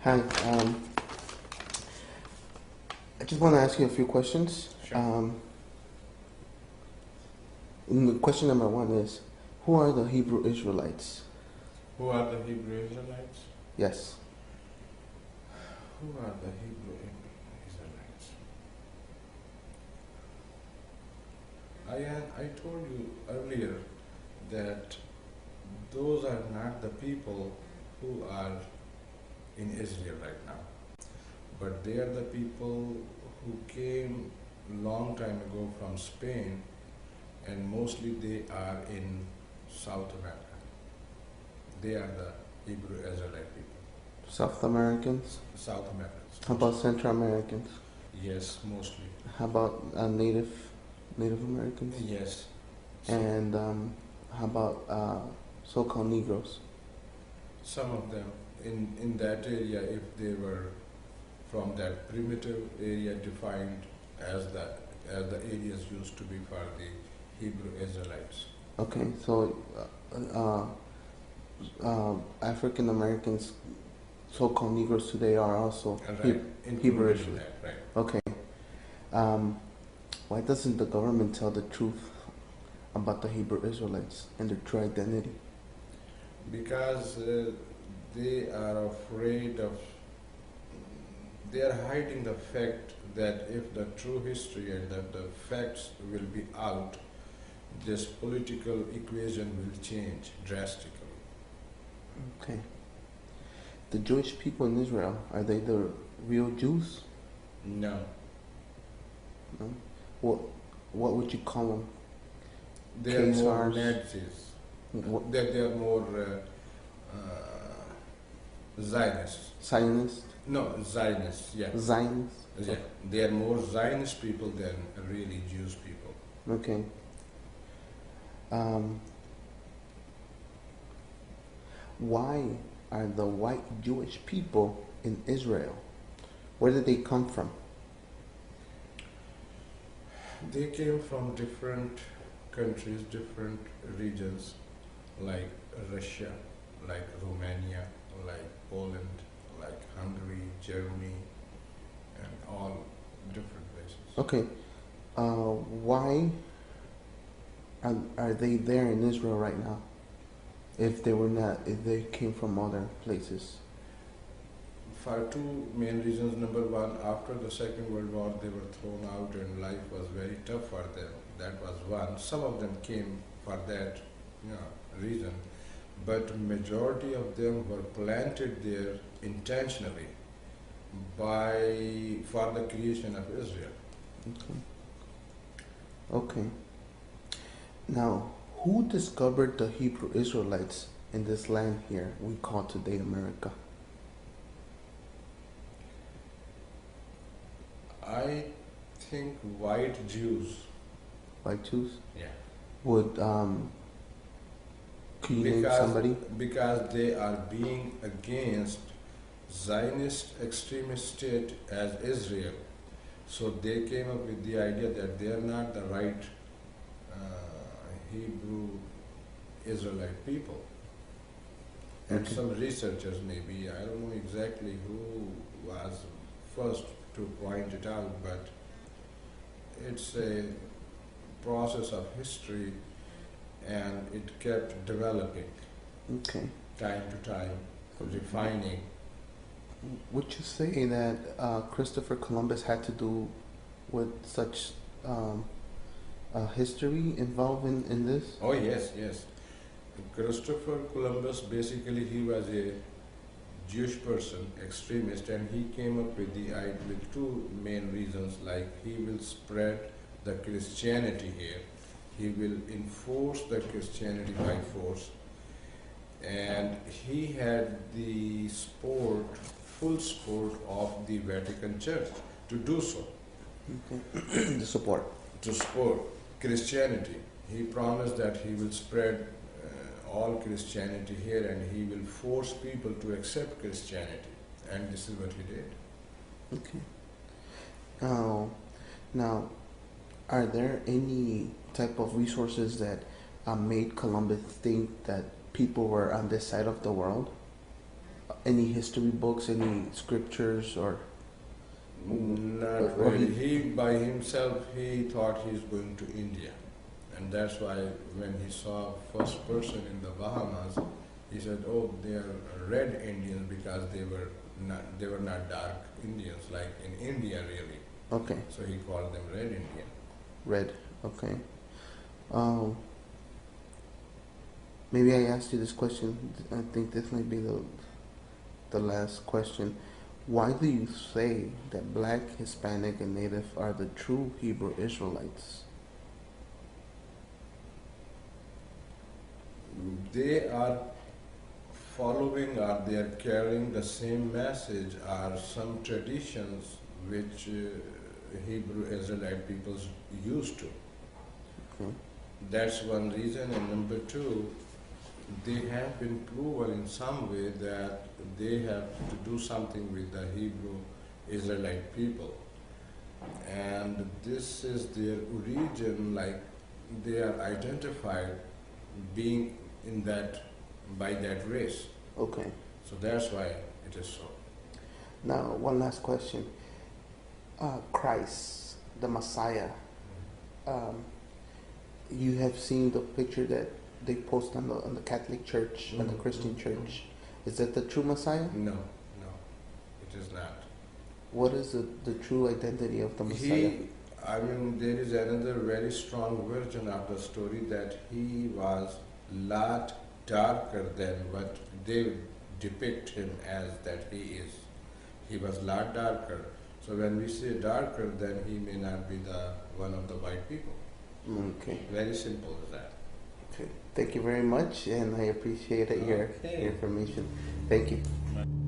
Hi. I just want to ask you a few questions. Sure. Question number one is, who are the Hebrew Israelites? Who are the Hebrew Israelites? Yes. Who are the Hebrew Israelites? I told you earlier that those are not the people who are in Israel right now, but they are the people who came long time ago from Spain, and mostly they are in South America. They are the Hebrew Israelite people. South Americans? South Americans. How about Central Americans? Yes, mostly. How about Native Americans? Yes. And how about so-called Negroes? Some of them in that area, if they were from that primitive area defined as the areas used to be for the Hebrew Israelites. Okay, so African Americans, so-called Negroes today are also Right, Hebrew included in Israelites. that, right. Okay. Why doesn't the government tell the truth about the Hebrew Israelites and their true identity? Because they are afraid of, they are hiding the fact that if the true history and that the facts will be out, this political equation will change drastically. Okay. The Jewish people in Israel, are they the real Jews? No. No? What would you call them? They are more Khazars? Nazis. What, They are more Zionists. Zionists? No, Zionists, yeah. Zionists? Yeah. They are more Zionist people than really Jewish people. Okay. Why are the white Jewish people in Israel? Where did they come from? They came from different countries, different regions, like Russia, like Romania, like Poland, like Hungary, Germany, and all different places. Okay. Why are they there in Israel right now? If they came from other places. For two main reasons. Number one, after the Second World War, they were thrown out and life was very tough for them. That was one. Some of them came for that reason, but majority of them were planted there intentionally for the creation of Israel. Okay. Okay. Now, who discovered the Hebrew Israelites in this land here we call today America? I think white Jews. White Jews? Yeah. Would could you name somebody? Because they are being against Zionist extremist state as Israel. So they came up with the idea that they are not the right Hebrew Israelite people. And Okay. some researchers maybe, I don't know exactly who was first to point it out, but it's a process of history and it kept developing Okay. time to time, refining. Would you say that Christopher Columbus had to do with such history involved in this? Oh yes, yes. Christopher Columbus, basically he was a Jewish person, extremist, and he came up with the idea with two main reasons, like he will spread the Christianity here, he will enforce the Christianity by force, and he had the full support of the Vatican Church to do so. Okay. The support. To support Christianity. He promised that he will spread all Christianity here and he will force people to accept Christianity. And this is what he did. Okay. Now, are there any type of resources that made Columbus think that people were on this side of the world? Any history books, any scriptures, or Not or really. He, by himself, he thought he's going to India. And that's why when he saw first person in the Bahamas, he said, "Oh, they are red Indians because they were not dark Indians like in India really." Okay, So he called them red Indian. red. Okay. Um, Maybe I asked you this question. I think this might be the last question. Why do you say that black, Hispanic, and Native are the true Hebrew Israelites? They are following or they are carrying the same message or some traditions which Hebrew Israelite peoples used to. Okay. That's one reason. And number two, they have been proven in some way that they have to do something with the Hebrew Israelite people. And this is their origin, like they are identified being in that by that race. Okay. So that's why it is so. Now, one last question. Christ, the Messiah. Um, you have seen the picture that they post on the Catholic Church and the Christian Church. Is that the true Messiah? No, no, it is not. What is the true identity of the Messiah? There is another very strong version of the story that he was lot darker than what they depict him as that he is. He was lot darker. So when we say darker, then he may not be the one of the white people. Okay. Very simple as that. Okay. Thank you very much, and I appreciate your Okay. information. Thank you.